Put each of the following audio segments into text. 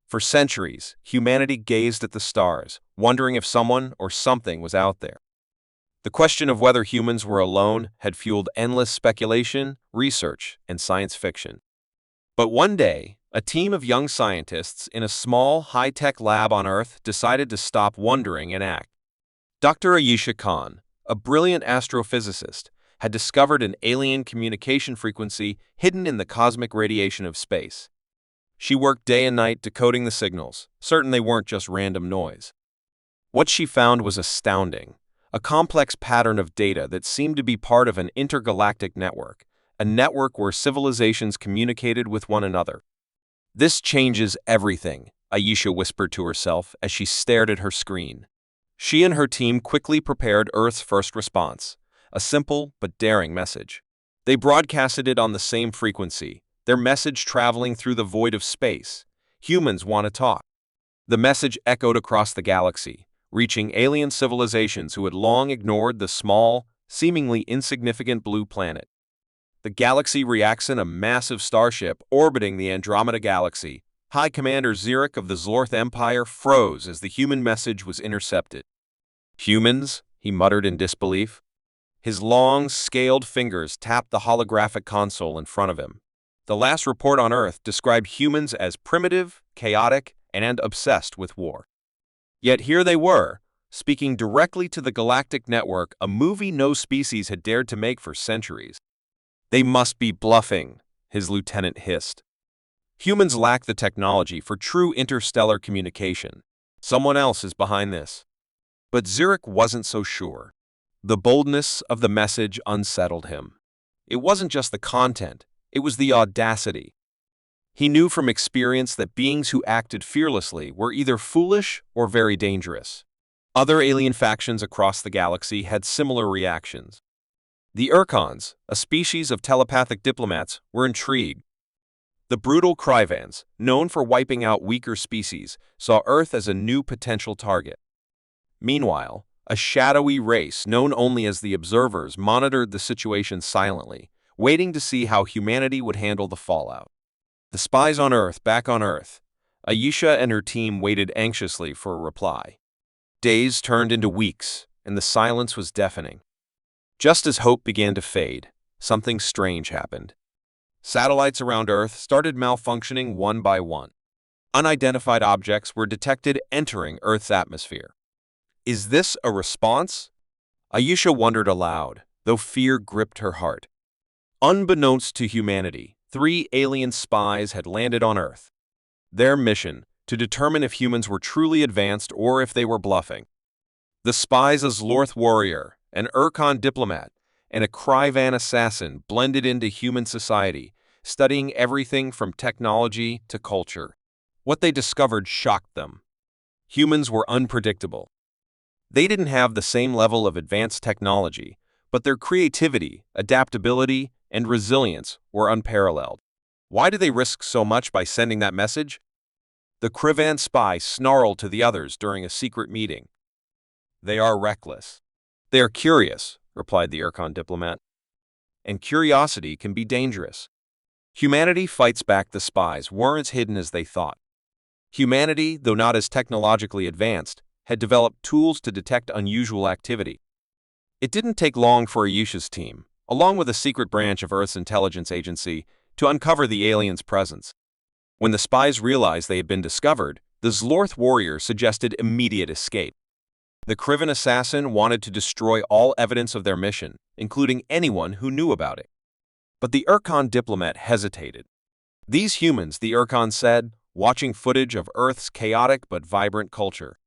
For centuries, humanity gazed at the stars, wondering if someone or something was out there. The question of whether humans were alone had fueled endless speculation, research, and science fiction. But one day, a team of young scientists in a small, high-tech lab on Earth decided to stop wondering and act. Dr. Ayesha Khan, a brilliant astrophysicist, had discovered an alien communication frequency hidden in the cosmic radiation of space. She worked day and night decoding the signals, certain they weren't just random noise. What she found was astounding, a complex pattern of data that seemed to be part of an intergalactic network, a network where civilizations communicated with one another. "This changes everything," Ayesha whispered to herself as she stared at her screen. She and her team quickly prepared Earth's first response, a simple but daring message. They broadcasted it on the same frequency, their message traveling through the void of space. "Humans want to talk." The message echoed across the galaxy, reaching alien civilizations who had long ignored the small, seemingly insignificant blue planet. The galaxy reacts in a massive starship orbiting the Andromeda Galaxy. High Commander Zurich of the Zlorth Empire froze as the human message was intercepted. "Humans?" he muttered in disbelief. His long, scaled fingers tapped the holographic console in front of him. The last report on Earth described humans as primitive, chaotic, and obsessed with war. Yet here they were, speaking directly to the galactic network, a movie no species had dared to make for centuries. "They must be bluffing," his lieutenant hissed. "Humans lack the technology for true interstellar communication. Someone else is behind this." But Zurich wasn't so sure. The boldness of the message unsettled him. It wasn't just the content, it was the audacity. He knew from experience that beings who acted fearlessly were either foolish or very dangerous. Other alien factions across the galaxy had similar reactions. The Urkons, a species of telepathic diplomats, were intrigued. The brutal Kryvans, known for wiping out weaker species, saw Earth as a new potential target. Meanwhile, a shadowy race known only as the Observers monitored the situation silently, waiting to see how humanity would handle the fallout. The spies on Earth, back on Earth, Ayesha and her team waited anxiously for a reply. Days turned into weeks, and the silence was deafening. Just as hope began to fade, something strange happened. Satellites around Earth started malfunctioning one by one. Unidentified objects were detected entering Earth's atmosphere. "Is this a response?" Ayesha wondered aloud, though fear gripped her heart. Unbeknownst to humanity, 3 alien spies had landed on Earth. Their mission, to determine if humans were truly advanced or if they were bluffing. The spies, a Zlorth warrior, an Urkon diplomat, and a Kryvan assassin, blended into human society, studying everything from technology to culture. What they discovered shocked them. Humans were unpredictable. They didn't have the same level of advanced technology, but their creativity, adaptability, and resilience were unparalleled. Why did they risk so much by sending that message? The Kryvan spy snarled to the others during a secret meeting. "They are reckless." "They are curious," replied the Urkon diplomat. "And curiosity can be dangerous." Humanity fights back. The spies weren't as hidden as they thought. Humanity, though not as technologically advanced, had developed tools to detect unusual activity. It didn't take long for Ayesha's team, along with a secret branch of Earth's intelligence agency, to uncover the aliens' presence. When the spies realized they had been discovered, the Zlorth warrior suggested immediate escape. The Kryvan assassin wanted to destroy all evidence of their mission, including anyone who knew about it. But the Urkon diplomat hesitated. "These humans," the Urkon said, watching footage of Earth's chaotic but vibrant culture.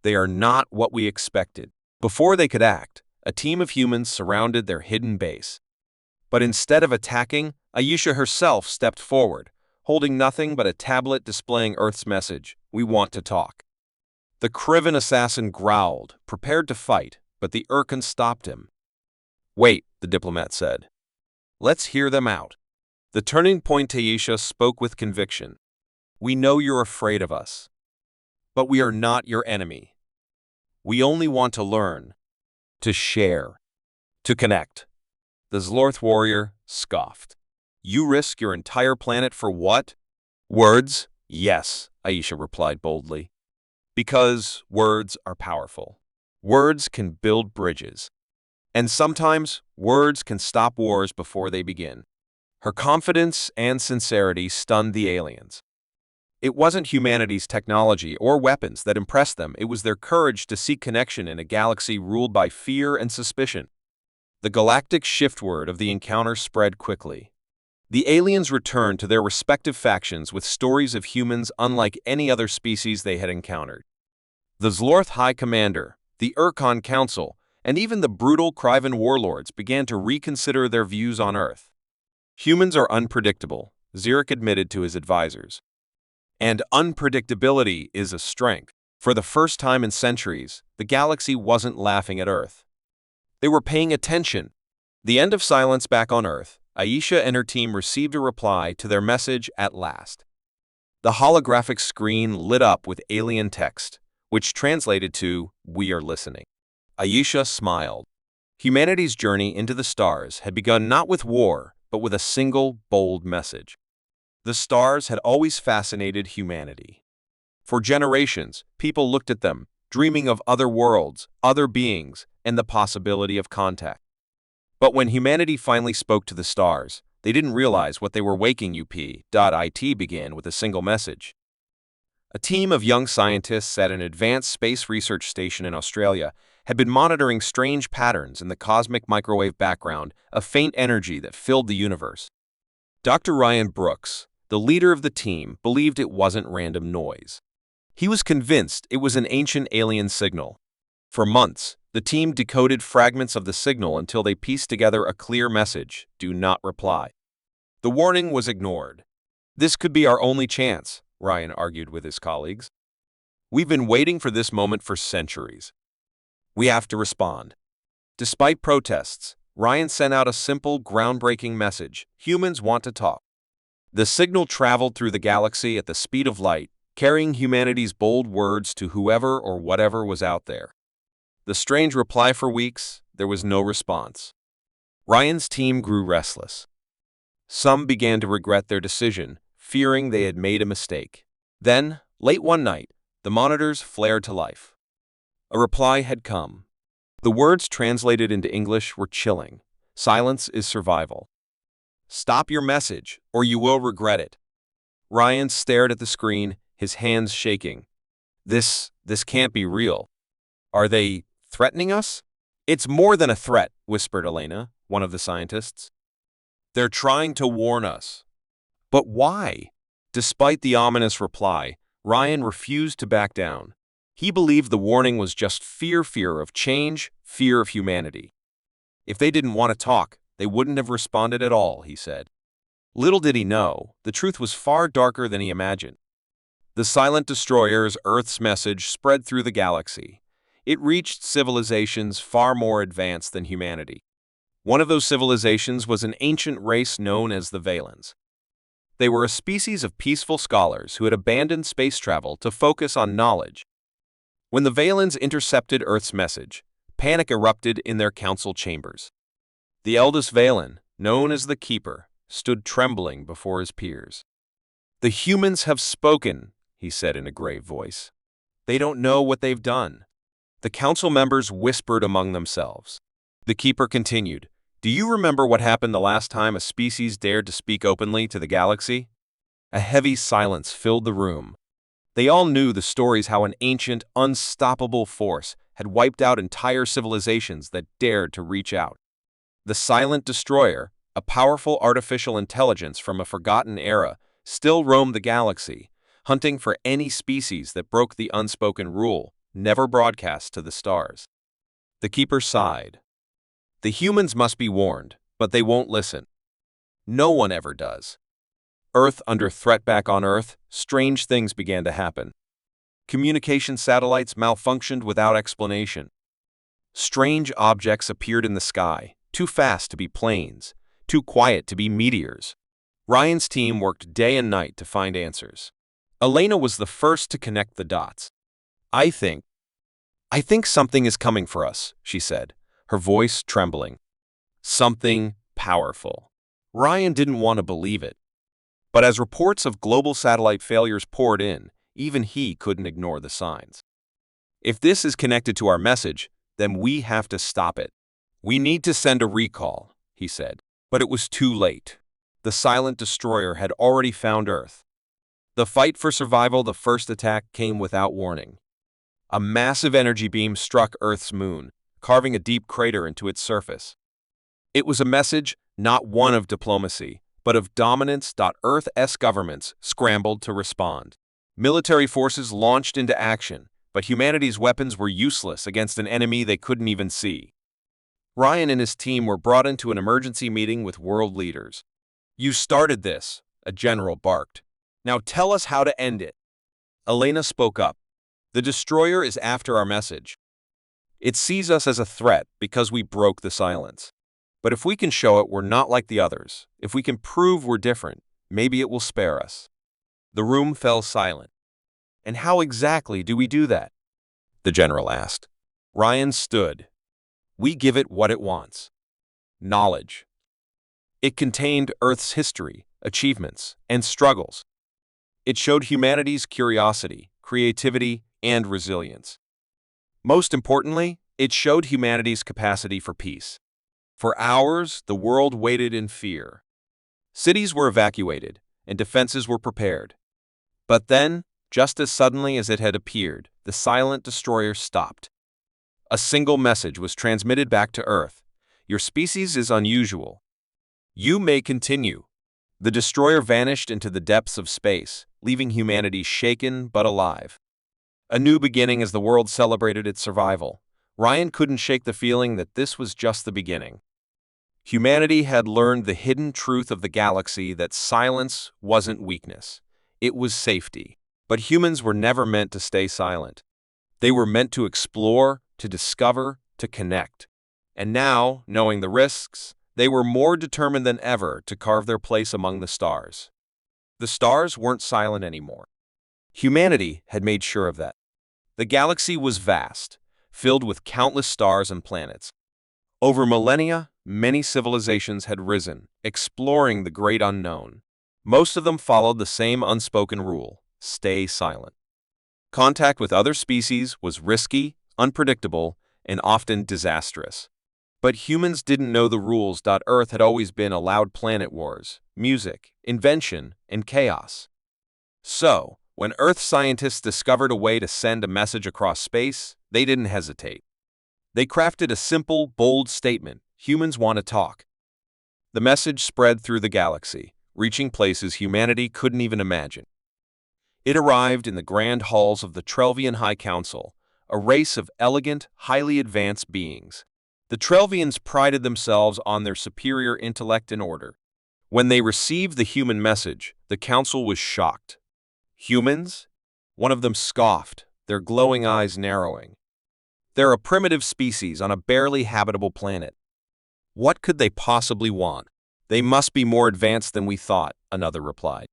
"They are not what we expected." Before they could act, a team of humans surrounded their hidden base. But instead of attacking, Ayesha herself stepped forward, holding nothing but a tablet displaying Earth's message, "We want to talk." The Kryvan assassin growled, prepared to fight, but the Urkon stopped him. "Wait," the diplomat said. "Let's hear them out." The turning point Ayesha spoke with conviction. "We know you're afraid of us, but we are not your enemy. We only want to learn, to share, to connect." The Zlorth warrior scoffed. "You risk your entire planet for what?" "Words? Yes. Aisha replied boldly. Because words are powerful. Words can build bridges. And sometimes, words can stop wars before they begin. Her confidence and sincerity stunned the aliens. It wasn't humanity's technology or weapons that impressed them, it was their courage to seek connection in a galaxy ruled by fear and suspicion. The galactic shiftword of the encounter spread quickly. The aliens returned to their respective factions with stories of humans unlike any other species they had encountered. The Zlorth High Commander, the Urkon Council, and even the brutal Kryvan warlords began to reconsider their views on Earth. Humans are unpredictable, Zurich admitted to his advisors. And unpredictability is a strength. For the first time in centuries, the galaxy wasn't laughing at Earth. They were paying attention. The end of silence back on Earth, Aisha and her team received a reply to their message at last. The holographic screen lit up with alien text, which translated to, "We are listening." Aisha smiled. Humanity's journey into the stars had begun not with war, but with a single, bold message. The stars had always fascinated humanity. For generations, people looked at them, dreaming of other worlds, other beings, and the possibility of contact. But when humanity finally spoke to the stars, they didn't realize what they were waking up.it began with a single message. A team of young scientists at an advanced space research station in Australia had been monitoring strange patterns in the cosmic microwave background, a faint energy that filled the universe. Dr. Ryan Brooks, the leader of the team, believed it wasn't random noise. He was convinced it was an ancient alien signal. For months, the team decoded fragments of the signal until they pieced together a clear message: do not reply. The warning was ignored. This could be our only chance, Ryan argued with his colleagues. We've been waiting for this moment for centuries. We have to respond. Despite protests, Ryan sent out a simple, groundbreaking message: humans want to talk. The signal traveled through the galaxy at the speed of light, carrying humanity's bold words to whoever or whatever was out there. The strange reply: for weeks, there was no response. Ryan's team grew restless. Some began to regret their decision, fearing they had made a mistake. Then, late one night, the monitors flared to life. A reply had come. The words translated into English were chilling. Silence is survival. Stop your message, or you will regret it. Ryan stared at the screen, his hands shaking. This can't be real. Are they threatening us? It's more than a threat, whispered Elena, one of the scientists. They're trying to warn us. But why? Despite the ominous reply, Ryan refused to back down. He believed the warning was just fear of change, fear of humanity. If they didn't want to talk, they wouldn't have responded at all, he said. Little did he know, the truth was far darker than he imagined. The silent destroyer's Earth's message spread through the galaxy. It reached civilizations far more advanced than humanity. One of those civilizations was an ancient race known as the Valens. They were a species of peaceful scholars who had abandoned space travel to focus on knowledge. When the Valens intercepted Earth's message, panic erupted in their council chambers. The eldest Valen, known as the Keeper, stood trembling before his peers. "The humans have spoken," he said in a grave voice. "They don't know what they've done." The council members whispered among themselves. The Keeper continued, "Do you remember what happened the last time a species dared to speak openly to the galaxy?" A heavy silence filled the room. They all knew the stories how an ancient, unstoppable force had wiped out entire civilizations that dared to reach out. The Silent Destroyer, a powerful artificial intelligence from a forgotten era, still roamed the galaxy, hunting for any species that broke the unspoken rule, never broadcast to the stars. The Keeper sighed. The humans must be warned, but they won't listen. No one ever does. Earth under threat. Back on Earth, strange things began to happen. Communication satellites malfunctioned without explanation. Strange objects appeared in the sky, too fast to be planes, too quiet to be meteors. Ryan's team worked day and night to find answers. Elena was the first to connect the dots. I think something is coming for us," she said, her voice trembling. Something powerful. Ryan didn't want to believe it. But as reports of global satellite failures poured in, Even he couldn't ignore the signs. If this is connected to our message, then we have to stop it. We need to send a recall, he said. But it was too late. The silent destroyer had already found Earth. The fight for survival, the first attack, came without warning. A massive energy beam struck Earth's moon, carving a deep crater into its surface. It was a message, not one of diplomacy, but of dominance. Earth's governments scrambled to respond. Military forces launched into action, but humanity's weapons were useless against an enemy they couldn't even see. Ryan and his team were brought into an emergency meeting with world leaders. "You started this," a general barked. "Now tell us how to end it." Elena spoke up. "The destroyer is after our message. It sees us as a threat because we broke the silence. But if we can show it we're not like the others, if we can prove we're different, maybe it will spare us." The room fell silent. "And how exactly do we do that?" the general asked. Ryan stood. "We give it what it wants. Knowledge." It contained Earth's history, achievements, and struggles. It showed humanity's curiosity, creativity, and resilience. Most importantly, it showed humanity's capacity for peace. For hours, the world waited in fear. Cities were evacuated, and defenses were prepared. But then, just as suddenly as it had appeared, the silent destroyer stopped. A single message was transmitted back to Earth. "Your species is unusual. You may continue." The destroyer vanished into the depths of space, leaving humanity shaken but alive. A new beginning as the world celebrated its survival. Ryan couldn't shake the feeling that this was just the beginning. Humanity had learned the hidden truth of the galaxy, that silence wasn't weakness. It was safety. But humans were never meant to stay silent. They were meant to explore, to discover, to connect. And now, knowing the risks, they were more determined than ever to carve their place among the stars. The stars weren't silent anymore. Humanity had made sure of that. The galaxy was vast, filled with countless stars and planets. Over millennia, many civilizations had risen, exploring the great unknown. Most of them followed the same unspoken rule: stay silent. Contact with other species was risky, unpredictable, and often disastrous. But humans didn't know the rules. Earth had always been allowed planet wars, music, invention, and chaos. So, when Earth scientists discovered a way to send a message across space, they didn't hesitate. They crafted a simple, bold statement: humans want to talk. The message spread through the galaxy, reaching places humanity couldn't even imagine. It arrived in the grand halls of the Trelvian High Council, a race of elegant, highly advanced beings. The Trelvians prided themselves on their superior intellect and order. When they received the human message, the council was shocked. "Humans?" One of them scoffed, their glowing eyes narrowing. "They're a primitive species on a barely habitable planet. What could they possibly want?" "They must be more advanced than we thought," another replied.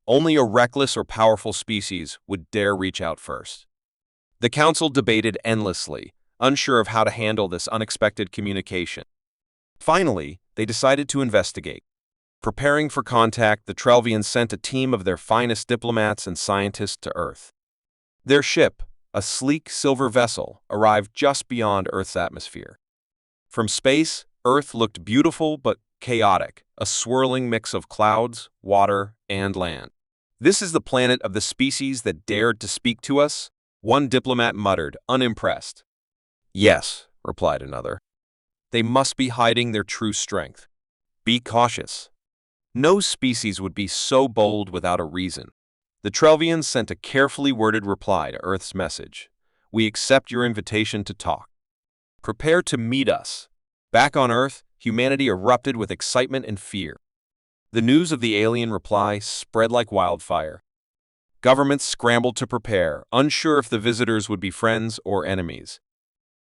"Only a reckless or powerful species would dare reach out first." The council debated endlessly, unsure of how to handle this unexpected communication. Finally, they decided to investigate. Preparing for contact, the Trelvians sent a team of their finest diplomats and scientists to Earth. Their ship, a sleek silver vessel, arrived just beyond Earth's atmosphere. From space, Earth looked beautiful but chaotic, a swirling mix of clouds, water, and land. "This is the planet of the species that dared to speak to us?" one diplomat muttered, unimpressed. "Yes," replied another. "They must be hiding their true strength. Be cautious. No species would be so bold without a reason." The Trelvians sent a carefully worded reply to Earth's message: "We accept your invitation to talk. Prepare to meet us." Back on Earth, humanity erupted with excitement and fear. The news of the alien reply spread like wildfire. Governments scrambled to prepare, unsure if the visitors would be friends or enemies.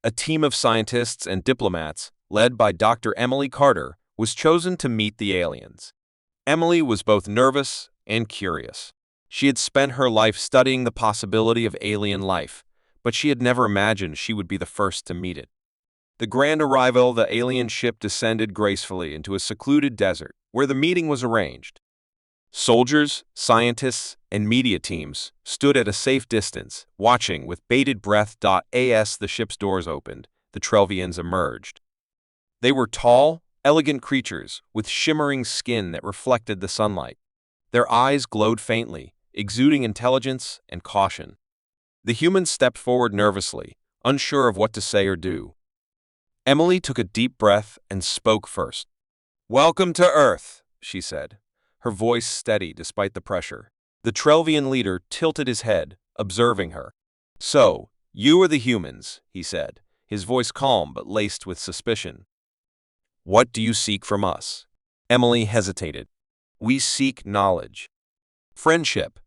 A team of scientists and diplomats, led by Dr. Emily Carter, was chosen to meet the aliens. Emily was both nervous and curious. She had spent her life studying the possibility of alien life, but she had never imagined she would be the first to meet it. The grand arrival, the alien ship descended gracefully into a secluded desert, where the meeting was arranged. Soldiers, scientists, and media teams stood at a safe distance, watching with bated breath. As the ship's doors opened, the Trelvians emerged. They were tall, elegant creatures with shimmering skin that reflected the sunlight. Their eyes glowed faintly, exuding intelligence and caution. The humans stepped forward nervously, unsure of what to say or do. Emily took a deep breath and spoke first. "Welcome to Earth," she said, her voice steady despite the pressure. The Trelvian leader tilted his head, observing her. "So, you are the humans," he said, his voice calm but laced with suspicion. "What do you seek from us?" Emily hesitated. "We seek knowledge, friendship,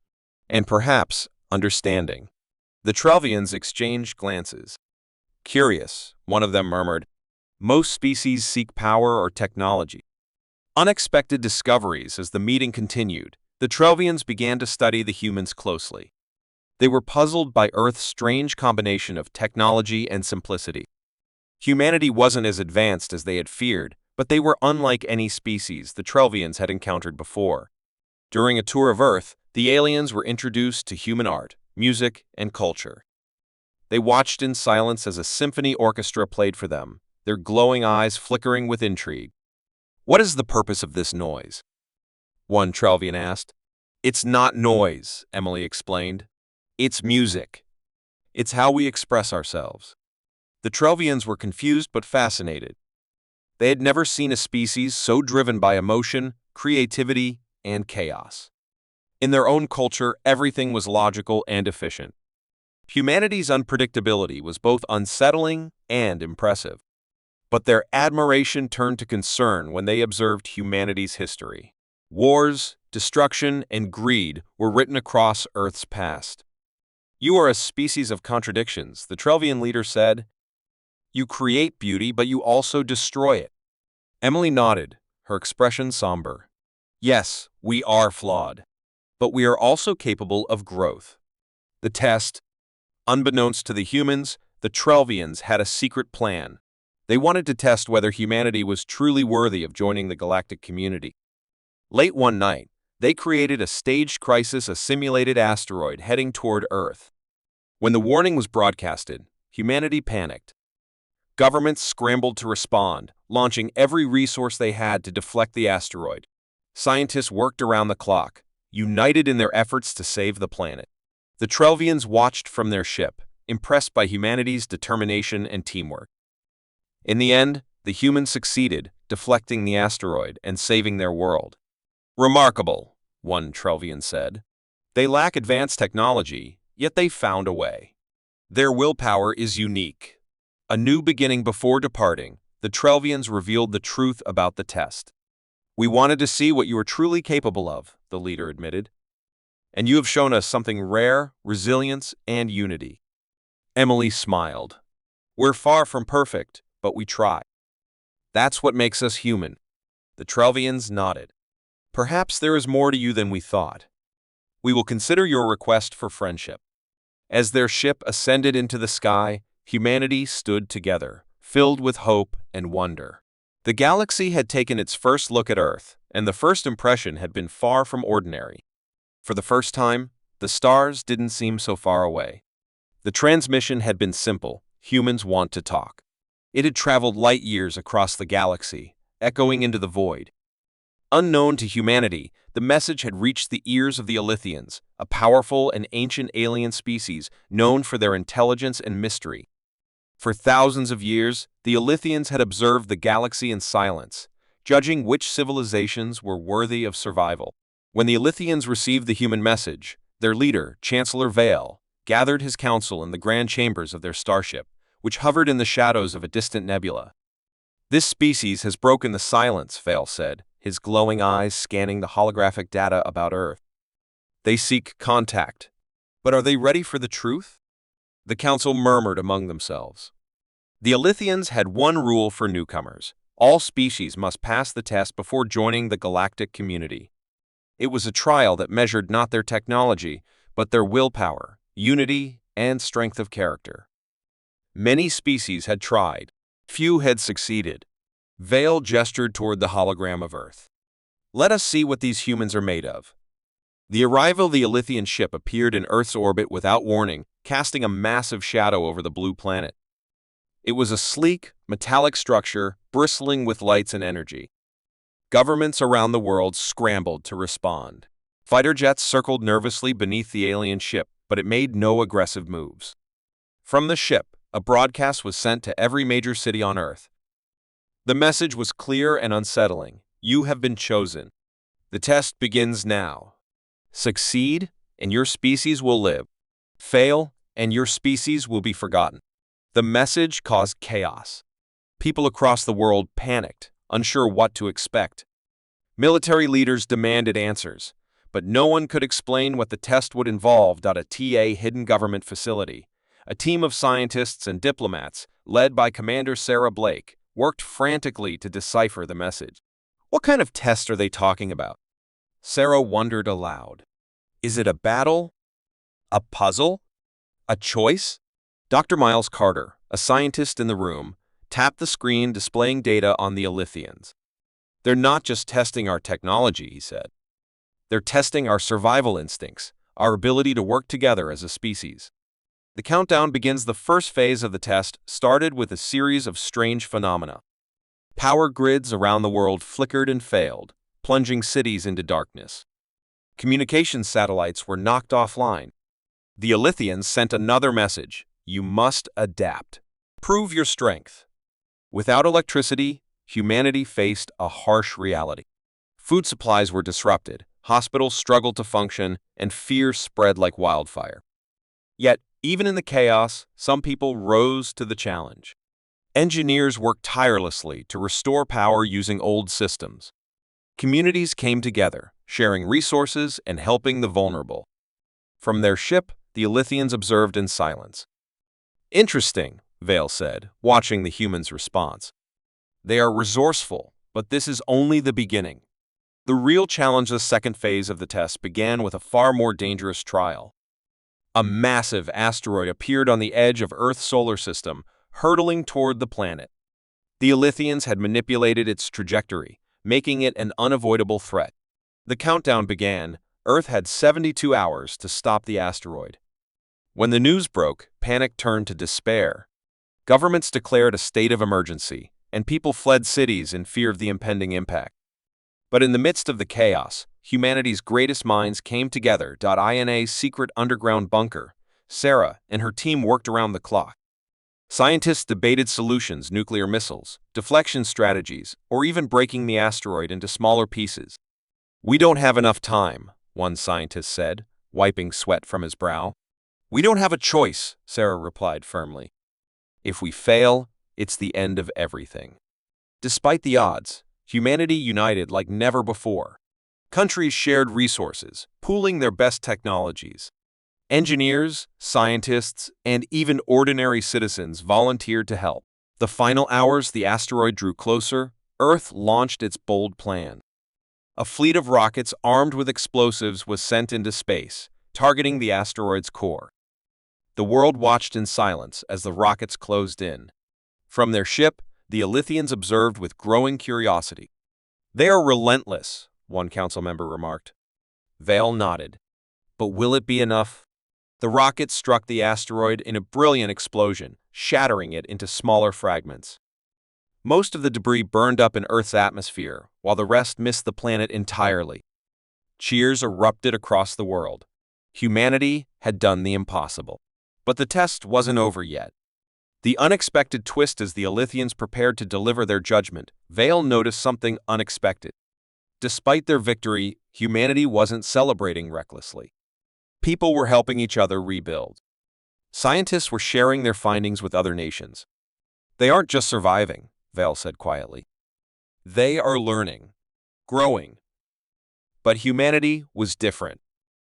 and perhaps understanding." The Trelvians exchanged glances. "Curious," one of them murmured. "Most species seek power or technology." Unexpected discoveries. As the meeting continued, the Trelvians began to study the humans closely. They were puzzled by Earth's strange combination of technology and simplicity. Humanity wasn't as advanced as they had feared, but they were unlike any species the Trelvians had encountered before. During a tour of Earth, the aliens were introduced to human art, music, and culture. They watched in silence as a symphony orchestra played for them, their glowing eyes flickering with intrigue. "What is the purpose of this noise?" one Trelvian asked. "It's not noise," Emily explained. "It's music. It's how we express ourselves." The Trelvians were confused but fascinated. They had never seen a species so driven by emotion, creativity, and chaos. In their own culture, everything was logical and efficient. Humanity's unpredictability was both unsettling and impressive. But their admiration turned to concern when they observed humanity's history. Wars, destruction, and greed were written across Earth's past. "You are a species of contradictions," the Trelvian leader said. "You create beauty, but you also destroy it." Emily nodded, her expression somber. "Yes, we are flawed, but we are also capable of growth." The test. Unbeknownst to the humans, the Trelvians had a secret plan. They wanted to test whether humanity was truly worthy of joining the galactic community. Late one night, they created a staged crisis, a simulated asteroid heading toward Earth. When the warning was broadcasted, humanity panicked. Governments scrambled to respond, launching every resource they had to deflect the asteroid. Scientists worked around the clock, united in their efforts to save the planet. The Trelvians watched from their ship, impressed by humanity's determination and teamwork. In the end, the humans succeeded, deflecting the asteroid and saving their world. "Remarkable," one Trelvian said. "They lack advanced technology, yet they found a way. Their willpower is unique." A new beginning. Before departing, the Trelvians revealed the truth about the test. "We wanted to see what you were truly capable of," the leader admitted. "And you have shown us something rare: resilience and unity." Emily smiled. "We're far from perfect, but we try. That's what makes us human." The Trelvians nodded. "Perhaps there is more to you than we thought. We will consider your request for friendship." As their ship ascended into the sky, humanity stood together, filled with hope and wonder. The galaxy had taken its first look at Earth, and the first impression had been far from ordinary. For the first time, the stars didn't seem so far away. The transmission had been simple: humans want to talk. It had traveled light years across the galaxy, echoing into the void. Unknown to humanity, the message had reached the ears of the Alithians, a powerful and ancient alien species known for their intelligence and mystery. For thousands of years, the Alithians had observed the galaxy in silence, judging which civilizations were worthy of survival. When the Alithians received the human message, their leader, Chancellor Vale, gathered his council in the grand chambers of their starship, which hovered in the shadows of a distant nebula. "This species has broken the silence," Vale said, his glowing eyes scanning the holographic data about Earth. "They seek contact. But are they ready for the truth?" The council murmured among themselves. The Alithians had one rule for newcomers: all species must pass the test before joining the galactic community. It was a trial that measured not their technology, but their willpower, unity, and strength of character. Many species had tried. Few had succeeded. Vale gestured toward the hologram of Earth. Let us see what these humans are made of. The arrival of the Elythian ship appeared in Earth's orbit without warning, casting a massive shadow over the blue planet. It was a sleek, metallic structure, bristling with lights and energy. Governments around the world scrambled to respond. Fighter jets circled nervously beneath the alien ship, but it made no aggressive moves. From the ship, a broadcast was sent to every major city on Earth. The message was clear and unsettling. You have been chosen. The test begins now. Succeed, and your species will live. Fail, and your species will be forgotten. The message caused chaos. People across the world panicked, unsure what to expect. Military leaders demanded answers, but no one could explain what the test would involve. A hidden government facility. A team of scientists and diplomats, led by Commander Sarah Blake, worked frantically to decipher the message. What kind of test are they talking about? Sarah wondered aloud. Is it a battle? A puzzle? A choice? Dr. Miles Carter, a scientist in the room, tapped the screen displaying data on the Elythians. They're not just testing our technology, he said. They're testing our survival instincts, our ability to work together as a species. The countdown begins. The first phase of the test started with a series of strange phenomena. Power grids around the world flickered and failed, plunging cities into darkness. Communications satellites were knocked offline. The Elythians sent another message. You must adapt. Prove your strength. Without electricity, humanity faced a harsh reality. Food supplies were disrupted, hospitals struggled to function, and fear spread like wildfire. Yet, even in the chaos, some people rose to the challenge. Engineers worked tirelessly to restore power using old systems. Communities came together, sharing resources and helping the vulnerable. From their ship, the Elythians observed in silence. Interesting, Vale said, watching the humans' response. They are resourceful, but this is only the beginning. The real challenge, the second phase of the test, began with a far more dangerous trial. A massive asteroid appeared on the edge of Earth's solar system, hurtling toward the planet. The Elythians had manipulated its trajectory, making it an unavoidable threat. The countdown began. Earth had 72 hours to stop the asteroid. When the news broke, panic turned to despair. Governments declared a state of emergency, and people fled cities in fear of the impending impact. But in the midst of the chaos, humanity's greatest minds came together. In a secret underground bunker, Sarah and her team worked around the clock. Scientists debated solutions, nuclear missiles, deflection strategies, or even breaking the asteroid into smaller pieces. We don't have enough time, one scientist said, wiping sweat from his brow. We don't have a choice, Sarah replied firmly. If we fail, it's the end of everything. Despite the odds, humanity united like never before. Countries shared resources, pooling their best technologies. Engineers, scientists, and even ordinary citizens volunteered to help. The final hours, the asteroid drew closer. Earth launched its bold plan. A fleet of rockets armed with explosives was sent into space, targeting the asteroid's core. The world watched in silence as the rockets closed in. From their ship, the Elythians observed with growing curiosity. They are relentless, one council member remarked. Vale nodded. But will it be enough? The rocket struck the asteroid in a brilliant explosion, shattering it into smaller fragments. Most of the debris burned up in Earth's atmosphere, while the rest missed the planet entirely. Cheers erupted across the world. Humanity had done the impossible. But the test wasn't over yet. The unexpected twist as the Elythians prepared to deliver their judgment, Vale noticed something unexpected. Despite their victory, humanity wasn't celebrating recklessly. People were helping each other rebuild. Scientists were sharing their findings with other nations. They aren't just surviving, Vale said quietly. They are learning, growing. But humanity was different.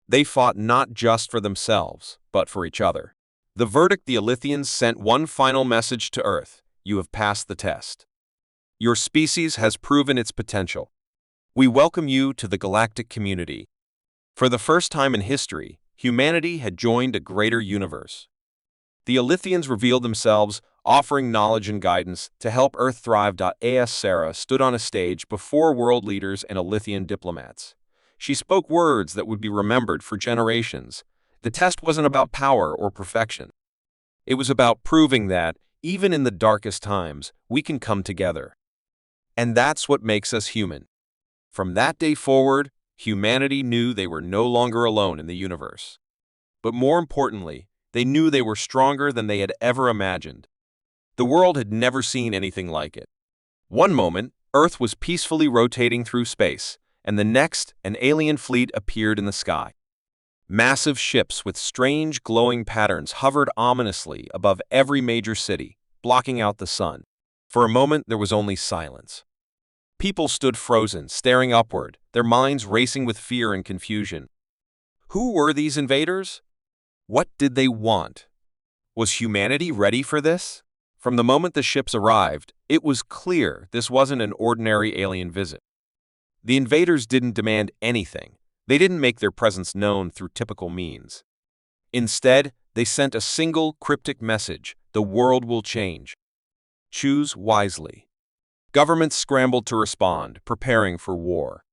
They fought not just for themselves, but for each other. The verdict: the Elythians sent one final message to Earth. You have passed the test. Your species has proven its potential. We welcome you to the galactic community. For the first time in history, humanity had joined a greater universe. The Elythians revealed themselves, offering knowledge and guidance to help Earth thrive. As Sarah stood on a stage before world leaders and Alithian diplomats. She spoke words that would be remembered for generations. The test wasn't about power or perfection. It was about proving that, even in the darkest times, we can come together. And that's what makes us human. From that day forward, humanity knew they were no longer alone in the universe. But more importantly, they knew they were stronger than they had ever imagined. The world had never seen anything like it. One moment, Earth was peacefully rotating through space, and the next, an alien fleet appeared in the sky. Massive ships with strange glowing patterns hovered ominously above every major city, blocking out the sun. For a moment, there was only silence. People stood frozen, staring upward, their minds racing with fear and confusion. Who were these invaders? What did they want? Was humanity ready for this? From the moment the ships arrived, it was clear this wasn't an ordinary alien visit. The invaders didn't demand anything. They didn't make their presence known through typical means. Instead, they sent a single cryptic message: the world will change. Choose wisely. Governments scrambled to respond, preparing for war.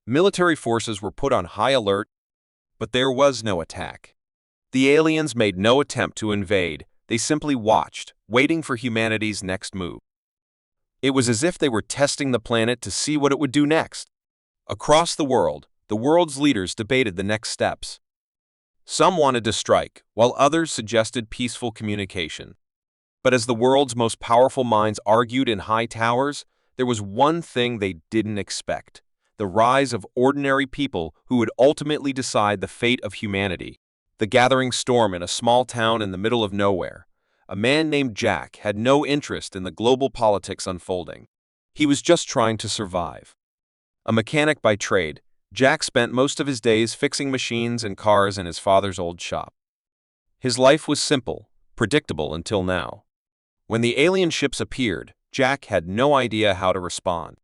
Military forces were put on high alert, but there was no attack. The aliens made no attempt to invade. They simply watched, waiting for humanity's next move. It was as if they were testing the planet to see what it would do next. Across the world's leaders debated the next steps. Some wanted to strike, while others suggested peaceful communication. But as the world's most powerful minds argued in high towers, there was one thing they didn't expect: the rise of ordinary people who would ultimately decide the fate of humanity. The gathering storm in a small town in the middle of nowhere. A man named Jack had no interest in the global politics unfolding. He was just trying to survive. A mechanic by trade, Jack spent most of his days fixing machines and cars in his father's old shop. His life was simple, predictable until now. When the alien ships appeared, Jack had no idea how to respond.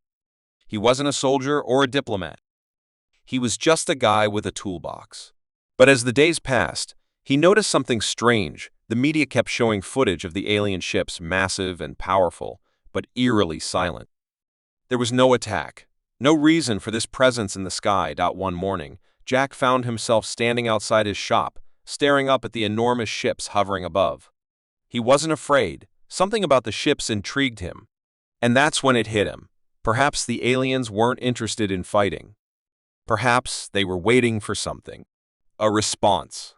He wasn't a soldier or a diplomat. He was just a guy with a toolbox. But as the days passed, he noticed something strange. The media kept showing footage of the alien ships, massive and powerful, but eerily silent. There was no attack, no reason for this presence in the sky. One morning, Jack found himself standing outside his shop, staring up at the enormous ships hovering above. He wasn't afraid. Something about the ships intrigued him. And that's when it hit him. Perhaps the aliens weren't interested in fighting. Perhaps they were waiting for something. A response.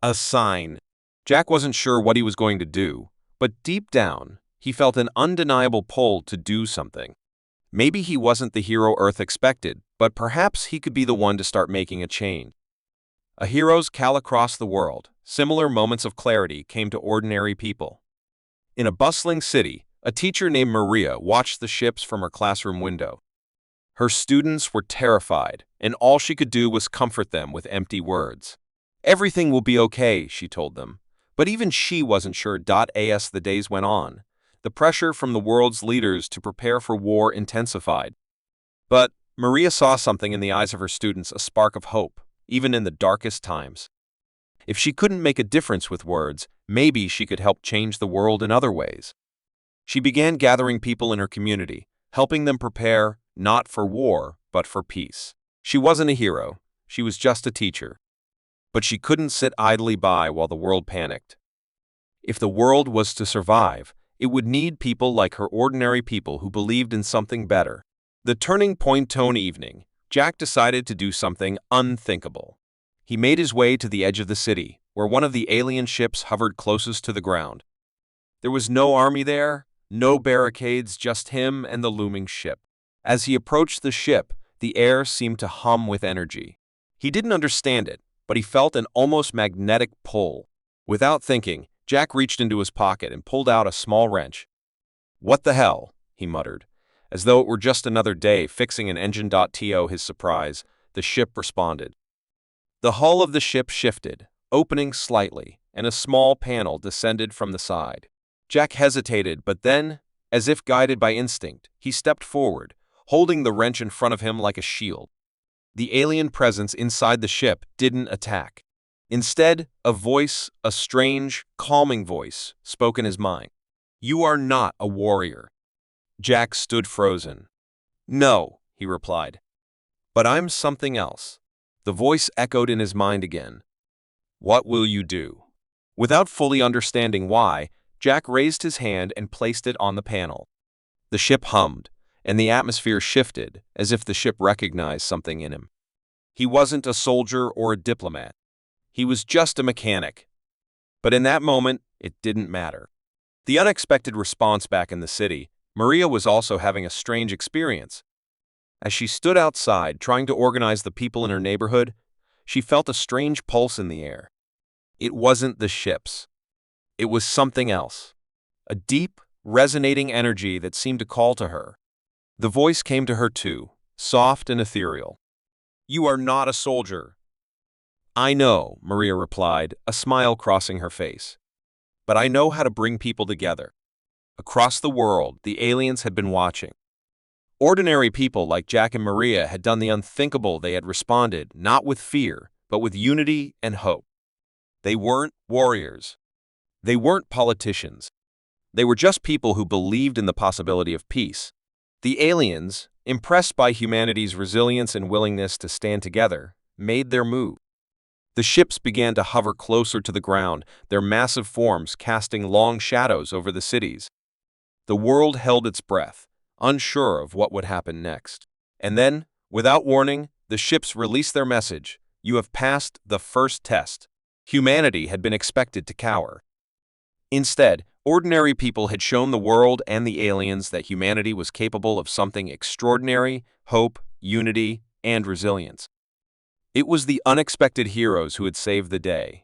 A sign. Jack wasn't sure what he was going to do, but deep down, he felt an undeniable pull to do something. Maybe he wasn't the hero Earth expected, but perhaps he could be the one to start making a change. A hero's call across the world. Similar moments of clarity came to ordinary people. In a bustling city, a teacher named Maria watched the ships from her classroom window. Her students were terrified, and all she could do was comfort them with empty words. Everything will be okay, she told them. But even she wasn't sure. As the days went on, the pressure from the world's leaders to prepare for war intensified. But Maria saw something in the eyes of her students, a spark of hope, even in the darkest times. If she couldn't make a difference with words, maybe she could help change the world in other ways. She began gathering people in her community, helping them prepare not for war, but for peace. She wasn't a hero, she was just a teacher. But she couldn't sit idly by while the world panicked. If the world was to survive, it would need people like her, ordinary people who believed in something better. The turning point evening, Jack decided to do something unthinkable. He made his way to the edge of the city, where one of the alien ships hovered closest to the ground. There was no army there, no barricades, just him and the looming ship. As he approached the ship, the air seemed to hum with energy. He didn't understand it, but he felt an almost magnetic pull. Without thinking, Jack reached into his pocket and pulled out a small wrench. "What the hell?" he muttered, as though it were just another day fixing an engine. To his surprise, the ship responded. The hull of the ship shifted, opening slightly, and a small panel descended from the side. Jack hesitated, but then, as if guided by instinct, he stepped forward, holding the wrench in front of him like a shield. The alien presence inside the ship didn't attack. Instead, a voice, a strange, calming voice, spoke in his mind. You are not a warrior. Jack stood frozen. No, he replied. But I'm something else. The voice echoed in his mind again. What will you do? Without fully understanding why, Jack raised his hand and placed it on the panel. The ship hummed, and the atmosphere shifted, as if the ship recognized something in him. He wasn't a soldier or a diplomat. He was just a mechanic. But in that moment, it didn't matter. The unexpected response back in the city, Maria was also having a strange experience. As she stood outside trying to organize the people in her neighborhood, she felt a strange pulse in the air. It wasn't the ships. It was something else. A deep, resonating energy that seemed to call to her. The voice came to her too, soft and ethereal. You are not a soldier. I know, Maria replied, a smile crossing her face. But I know how to bring people together. Across the world, the aliens had been watching. Ordinary people like Jack and Maria had done the unthinkable. They had responded, not with fear, but with unity and hope. They weren't warriors. They weren't politicians. They were just people who believed in the possibility of peace. The aliens, impressed by humanity's resilience and willingness to stand together, made their move. The ships began to hover closer to the ground, their massive forms casting long shadows over the cities. The world held its breath, unsure of what would happen next. And then, without warning, the ships released their message. You have passed the first test. Humanity had been expected to cower. Instead, ordinary people had shown the world and the aliens that humanity was capable of something extraordinary: hope, unity, and resilience. It was the unexpected heroes who had saved the day.